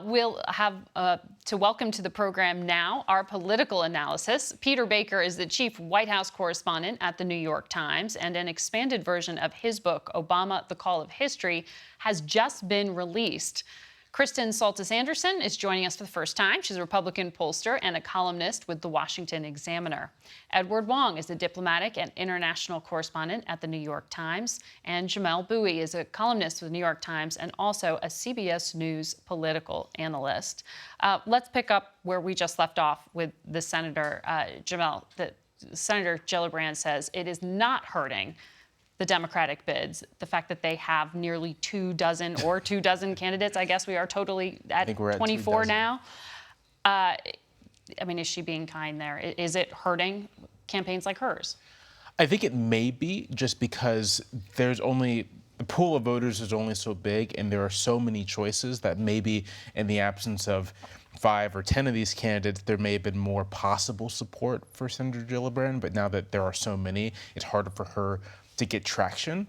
We'll have to welcome to the program now our political analysis. Peter Baker is the chief White House correspondent at the New York Times, and an expanded version of his book, Obama, The Call of History, has just been released. Kristen Soltis Anderson is joining us for the first time. She's a Republican pollster and a columnist with the Washington Examiner. Edward Wong is a diplomatic and international correspondent at the New York Times. And Jamelle Bouie is a columnist with the New York Times and also a CBS News political analyst. Let's pick up where we just left off with the Senator, Jamelle. Senator Gillibrand says it is not hurting the Democratic bids, the fact that they have nearly 24 candidates. I guess we are totally at 24 now. I mean, is she being kind there? Is it hurting campaigns like hers? I think it may be, just because the pool of voters is only so big, and there are so many choices that maybe in the absence of 5 or 10 of these candidates, there may have been more possible support for Senator Gillibrand. But now that there are so many, it's harder for her to get traction.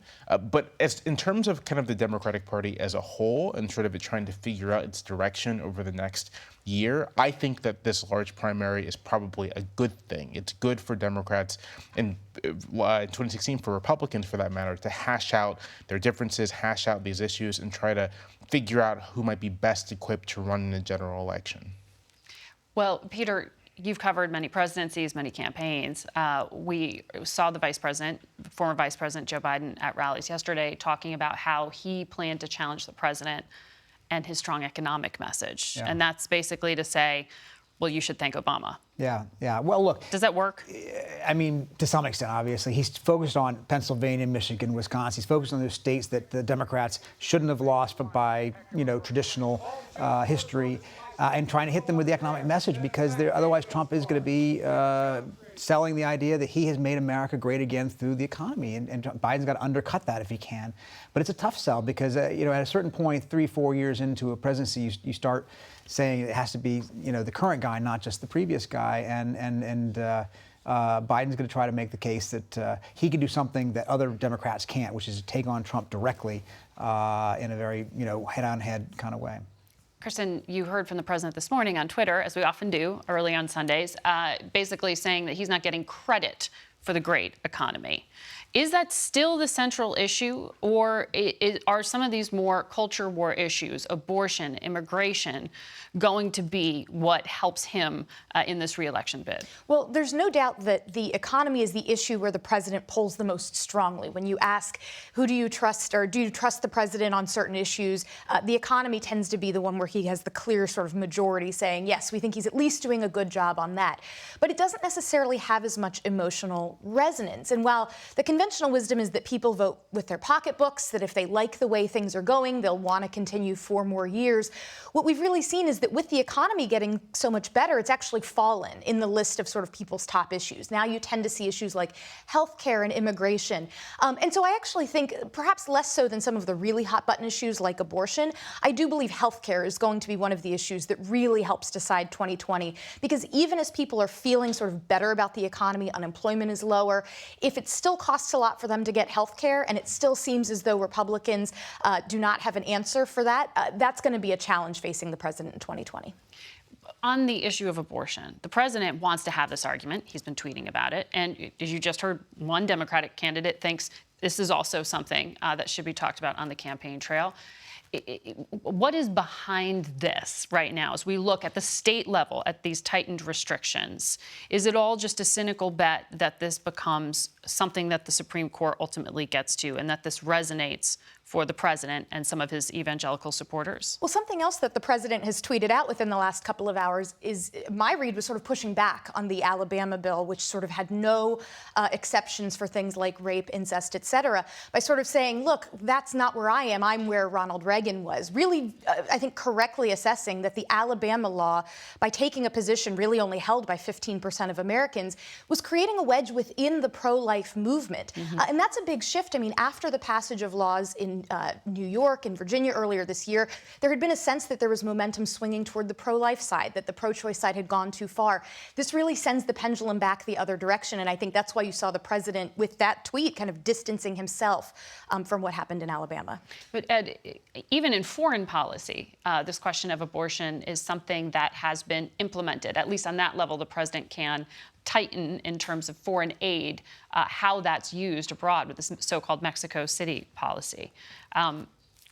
But in terms of kind of the Democratic Party as a whole and sort of it trying to figure out its direction over the next year, I think that this large primary is probably a good thing. It's good for Democrats and in 2016 for Republicans, for that matter, to hash out their differences, hash out these issues, and try to figure out who might be best equipped to run in a general election. Well, Peter, you've covered many presidencies, many campaigns. We saw the former Vice President Joe Biden at rallies yesterday talking about how he planned to challenge the president and his strong economic message. Yeah. And that's basically to say, well, you should thank Obama. Yeah. Well, look. Does that work? I mean, to some extent, obviously. He's focused on Pennsylvania, Michigan, Wisconsin. He's focused on those states that the Democrats shouldn't have lost, but by, traditional history. And trying to hit them with the economic message, because otherwise Trump is going to be selling the idea that he has made America great again through the economy. And Biden's got to undercut that if he can. But it's a tough sell because, at a certain point, 3-4 years into a presidency, you start saying it has to be, the current guy, not just the previous guy. And Biden's going to try to make the case that he can do something that other Democrats can't, which is to take on Trump directly in a very, head-on-head kind of way. Kristen, you heard from the president this morning on Twitter, as we often do early on Sundays, basically saying that he's not getting credit for the great economy. Is that still the central issue, or are some of these more culture war issues, abortion, immigration, going to be what helps him in this re-election bid? Well, there's no doubt that the economy is the issue where the president pulls the most strongly. When you ask, who do you trust, or do you trust the president on certain issues, the economy tends to be the one where he has the clear sort of majority saying, yes, we think he's at least doing a good job on that. But it doesn't necessarily have as much emotional resonance. And while the conventional wisdom is that people vote with their pocketbooks, that if they like the way things are going, they'll want to continue 4 more years, what we've really seen is that with the economy getting so much better, it's actually fallen in the list of sort of people's top issues. Now you tend to see issues like healthcare and immigration. And so I actually think, perhaps less so than some of the really hot button issues like abortion, I do believe healthcare is going to be one of the issues that really helps decide 2020. Because even as people are feeling sort of better about the economy, unemployment is lower, if it still costs a lot for them to get healthcare, and it still seems as though Republicans do not have an answer for that, that's going to be a challenge facing the president in 2020. On the issue of abortion, the president wants to have this argument. He's been tweeting about it. And as you just heard, one Democratic candidate thinks this is also something that should be talked about on the campaign trail. What is behind this right now as we look at the state level at these tightened restrictions? Is it all just a cynical bet that this becomes something that the Supreme Court ultimately gets to, and that this resonates for the president and some of his evangelical supporters? Well, something else that the president has tweeted out within the last couple of hours is, my read was sort of pushing back on the Alabama bill, which sort of had no exceptions for things like rape, incest, et cetera, by sort of saying, look, that's not where I am. I'm where Ronald Reagan was. Really, I think, correctly assessing that the Alabama law, by taking a position really only held by 15% of Americans, was creating a wedge within the pro-life movement. And that's a big shift. I mean, after the passage of laws in in New York and Virginia earlier this year, there had been a sense that there was momentum swinging toward the pro-life side, that the pro-choice side had gone too far. This really sends the pendulum back the other direction, and I think that's why you saw the president with that tweet kind of distancing himself from what happened in Alabama. But Ed, even in foreign policy, this question of abortion is something that has been implemented. At least on that level, the president can tighten in terms of foreign aid, how that's used abroad with this so-called Mexico City policy.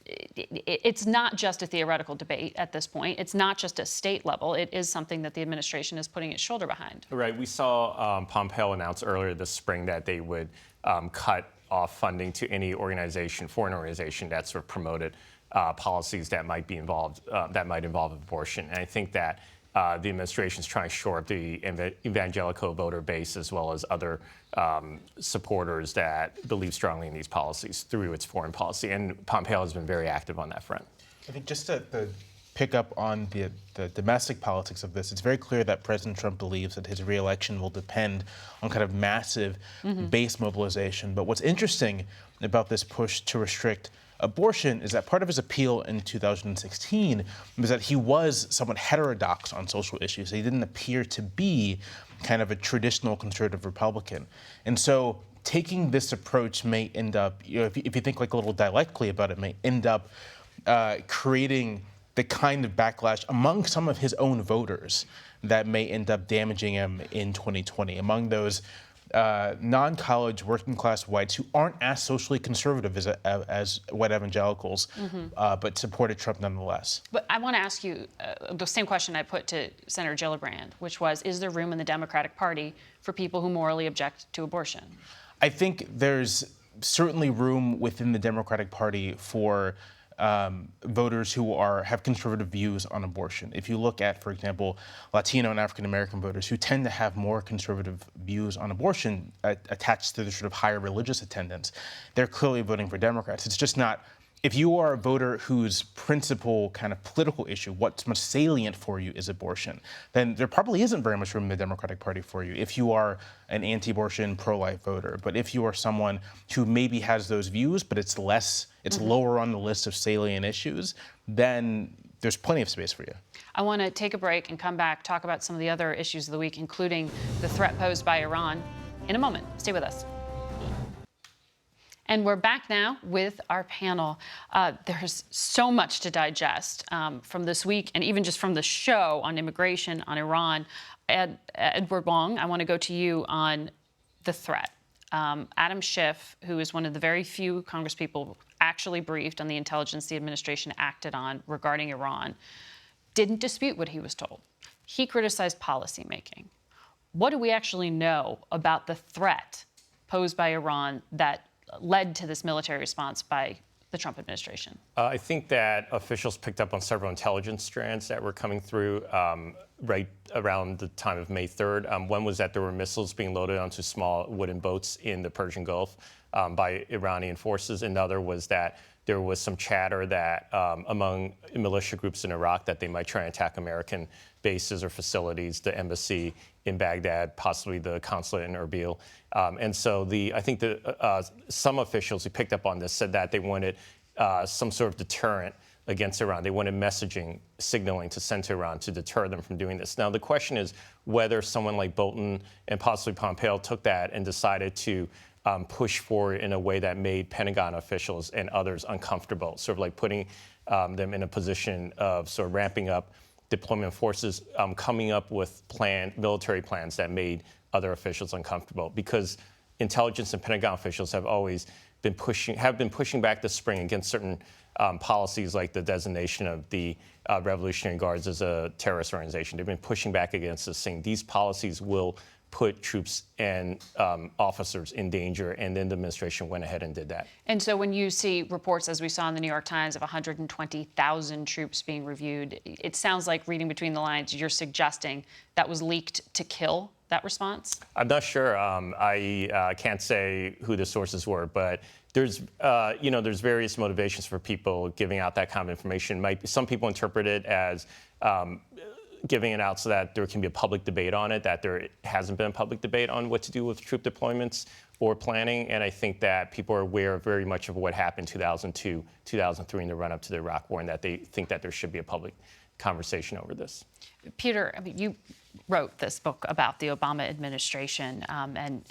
It's not just a theoretical debate at this point. It's not just a state level. It is something that the administration is putting its shoulder behind. Right. We saw Pompeo announce earlier this spring that they would cut off funding to any organization, foreign organization, that sort of promoted policies that might be involved, that might involve abortion. And I think that the administration is trying to shore up the evangelical voter base as well as other supporters that believe strongly in these policies through its foreign policy. And Pompeo has been very active on that front. I think just to pick up on the domestic politics of this, it's very clear that President Trump believes that his reelection will depend on kind of massive base mobilization. But what's interesting about this push to restrict abortion is that part of his appeal in 2016 was that he was somewhat heterodox on social issues. He didn't appear to be kind of a traditional conservative Republican. And so taking this approach may end up, if you think like a little dialectically about it, may end up creating the kind of backlash among some of his own voters that may end up damaging him in 2020. Among those non-college working class whites who aren't as socially conservative as white evangelicals, but supported Trump nonetheless. But I want to ask you the same question I put to Senator Gillibrand, which was, is there room in the Democratic Party for people who morally object to abortion? I think there's certainly room within the Democratic Party for voters who have conservative views on abortion. If you look at, for example, Latino and African American voters who tend to have more conservative views on abortion attached to their sort of higher religious attendance, they're clearly voting for Democrats. It's just not, if you are a voter whose principal kind of political issue, what's most salient for you is abortion, then there probably isn't very much room in the Democratic Party for you if you are an anti-abortion, pro-life voter. But if you are someone who maybe has those views, but it's lower on the list of salient issues, then there's plenty of space for you. I want to take a break and come back, talk about some of the other issues of the week, including the threat posed by Iran, in a moment. Stay with us. And we're back now with our panel. There's so much to digest from this week and even just from the show on immigration, on Iran. Edward Wong, I want to go to you on the threat. Adam Schiff, who is one of the very few congresspeople actually briefed on the intelligence the administration acted on regarding Iran, didn't dispute what he was told. He criticized policymaking. What do we actually know about the threat posed by Iran that led to this military response by the Trump administration? I think that officials picked up on several intelligence strands that were coming through right around the time of May 3rd. One was that there were missiles being loaded onto small wooden boats in the Persian Gulf by Iranian forces. Another was that there was some chatter that among militia groups in Iraq that they might try and attack American bases or facilities, the embassy in Baghdad, possibly the consulate in Erbil. And so I think some officials who picked up on this said that they wanted some sort of deterrent against Iran. They wanted messaging, signaling to send to Iran to deter them from doing this. Now, the question is whether someone like Bolton and possibly Pompeo took that and decided to push forward in a way that made Pentagon officials and others uncomfortable, sort of like putting them in a position of sort of ramping up deployment forces, coming up with military plans that made other officials uncomfortable, because intelligence and Pentagon officials have always been pushing back this spring against certain policies like the designation of the Revolutionary Guards as a terrorist organization. They've been pushing back against this, saying these policies will put troops and officers in danger, and then the administration went ahead and did that. And so when you see reports, as we saw in the New York Times, of 120,000 troops being reviewed, it sounds like, reading between the lines, you're suggesting that was leaked to kill that response? I'm not sure. I can't say who the sources were, but there's various motivations for people giving out that kind of information. Some people interpret it as giving it out so that there can be a public debate on it, that there hasn't been a public debate on what to do with troop deployments or planning. And I think that people are aware very much of what happened 2002, 2003 in the run-up to the Iraq War, and that they think that there should be a public conversation over this. Peter, I mean, you wrote this book about the Obama administration and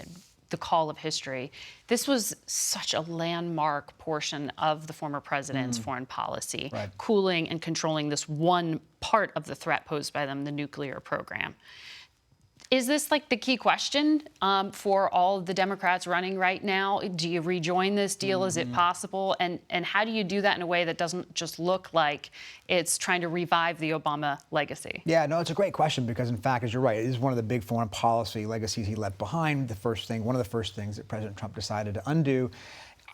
the call of history. This was such a landmark portion of the former president's foreign policy, cooling and controlling this one part of the threat posed by them, the nuclear program. Is this like the key question for all of the Democrats running right now? Do you rejoin this deal? Is it possible? And how do you do that in a way that doesn't just look like it's trying to revive the Obama legacy? Yeah, no, it's a great question because, in fact, as you're right, it is one of the big foreign policy legacies he left behind. One of the first things that President Trump decided to undo.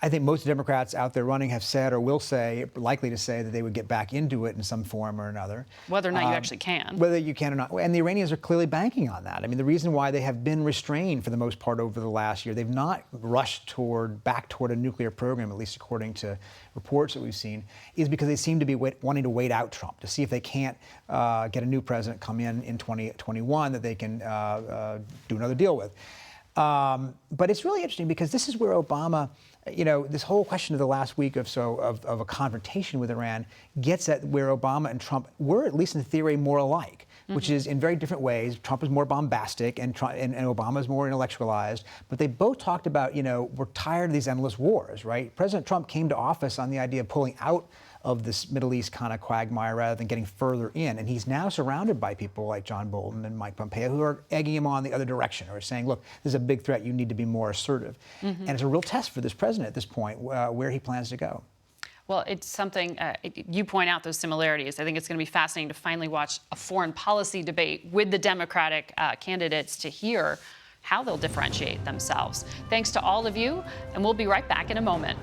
I think most Democrats out there running have said or will say, likely to say, that they would get back into it in some form or another. Whether or not you actually can. Whether you can or not. And the Iranians are clearly banking on that. I mean, the reason why they have been restrained for the most part over the last year, they've not rushed back toward a nuclear program, at least according to reports that we've seen, is because they seem to be wanting to wait out Trump to see if they can't get a new president come in 2021 that they can do another deal with. But it's really interesting because this is where Obama, this whole question of the last week or so of a confrontation with Iran gets at where Obama and Trump were, at least in theory, more alike, which is in very different ways. Trump is more bombastic and Obama is more intellectualized. But they both talked about, we're tired of these endless wars, right? President Trump came to office on the idea of pulling out of this Middle East kind of quagmire rather than getting further in. And he's now surrounded by people like John Bolton and Mike Pompeo who are egging him on the other direction or saying, look, this is a big threat. You need to be more assertive. And it's a real test for this president at this point where he plans to go. Well, it's something, you point out those similarities. I think it's going to be fascinating to finally watch a foreign policy debate with the Democratic candidates to hear how they'll differentiate themselves. Thanks to all of you, and we'll be right back in a moment.